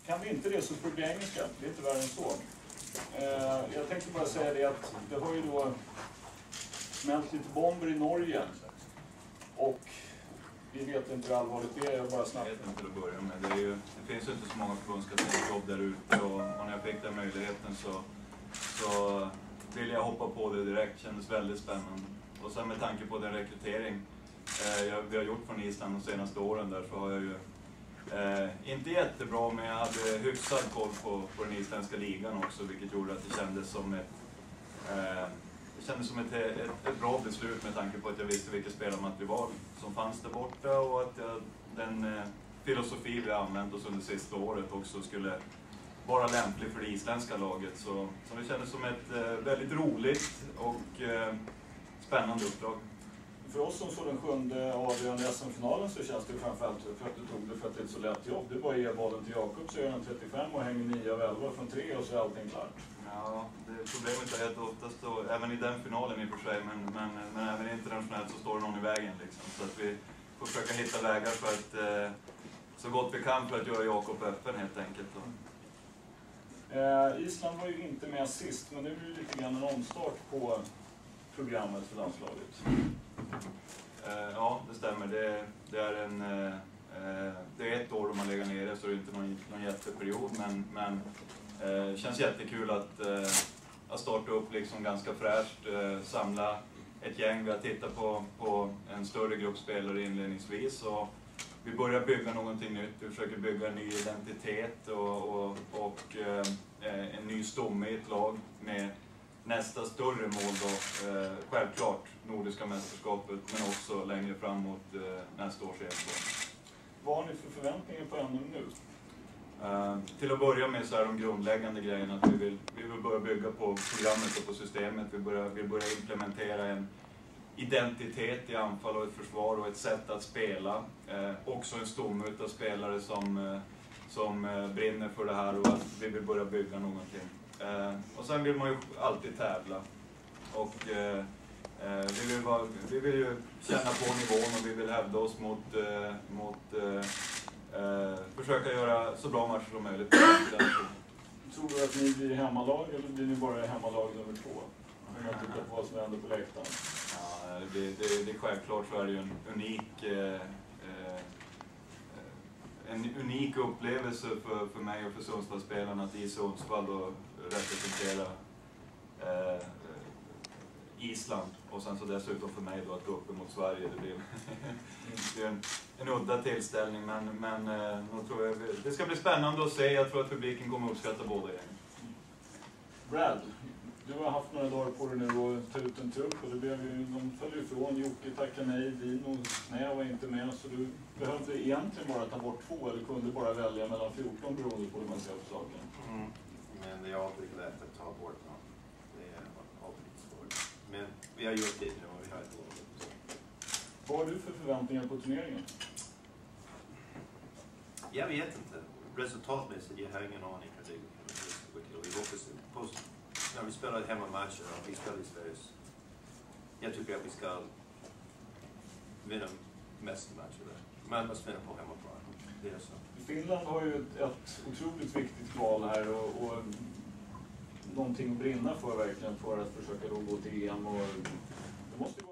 kan vi inte det så får det bli engelska. Det är inte värre än så. Jag tänkte bara säga det att det har ju då smält lite bomber i Norge. Och vi vet inte hur allvarligt det är, jag bara snabbt. Jag vet inte till att börja med. Det finns ju inte så många förbundskaptensjobb där ute och när jag fick den möjligheten så ville jag hoppa på det direkt. Kändes väldigt spännande. Och sen med tanke på den rekrytering vi har gjort från Island de senaste åren där så har jag ju inte jättebra, men jag hade hyfsad koll på den isländska ligan också, vilket gjorde att det kändes som ett bra beslut med tanke på att jag visste vilket spelarmaterial som fanns där borta och att den filosofi vi har använt oss under sista året också skulle vara lämplig för det isländska laget. Så det kändes som ett väldigt roligt och spännande uppdrag. För oss som såg den 7:e avgörande SM-finalen så känns det framförallt för att du tog det för att det är ett så lätt jobb. Du bara ger bollen till Jakob så gör han 35 och hänger 9 av 11 från 3 och så är allting klart. Ja, problemet är att oftast då, även i den finalen i och för sig, men även internationellt så står det någon i vägen liksom. Så att vi får försöka hitta vägar för att så gott vi kan för att göra Jakob öppen helt enkelt. Island var ju inte med sist, men nu blir det lite grann en omstart på programmet för landslaget. Ja, det stämmer. Det är ett år då man lägger ner det så det är inte någon jätteperiod, men det känns jättekul att starta upp liksom ganska fräscht, samla ett gäng. Vi har tittat på en större grupp spelare inledningsvis och vi börjar bygga någonting nytt. Vi försöker bygga en ny identitet och en ny stomme i ett lag med nästa större mål då, självklart Nordiska mästerskapet, men också längre framåt nästa års EM. Vad har ni för förväntningar på NM nu? Till att börja med så är de grundläggande grejerna att vi vill börja bygga på programmet och på systemet. Vi börjar implementera en identitet i anfall och ett försvar och ett sätt att spela. Också en stomme av spelare som brinner för det här och att vi vill börja bygga någonting. Och sen vill man ju alltid tävla och vi vill ju känna på nivån och vi vill hävda oss mot försöka göra så bra matcher som möjligt. Tror du att ni blir hemmalag eller blir ni bara hemmalag nummer 2? Om jag tittar på vad som händer på läktaren. Ja, det är självklart så är det ju en unik upplevelse för mig och för Sundsvallsspelarna att i Sundsvall då representera Island och sen så dessutom för mig då att gå upp mot Sverige. Det blir en udda tillställning men nog tror jag det ska bli spännande att se. Jag tror att publiken kommer uppskatta båda gängen. Brad, du har haft några dagar på dig nu att ta ut en trupp och de föll ifrån. Jocke tackade nej, Dino nej var inte med så du behövde egentligen bara ta bort 2 eller kunde bara välja mellan 14 beroende på hur man ser på saken. Men det är alltid lätt att ta bort någon. Det är alltid svårt. Men vi har gjort det nu och vi har ett lag. Vad har du för förväntningar på turneringen? Jag vet inte. Resultatmässigt, jag har ingen aning hur det går till. Vi hoppas på när vi spelar hemmamatcher och vi spelar i Sverige. Jag tycker att vi ska vinna mest matcher där. Man måste vinna på hemmaplan. Det är så. Finland har ju ett otroligt viktigt val här och någonting att brinna för verkligen för att försöka då gå till EM och det måste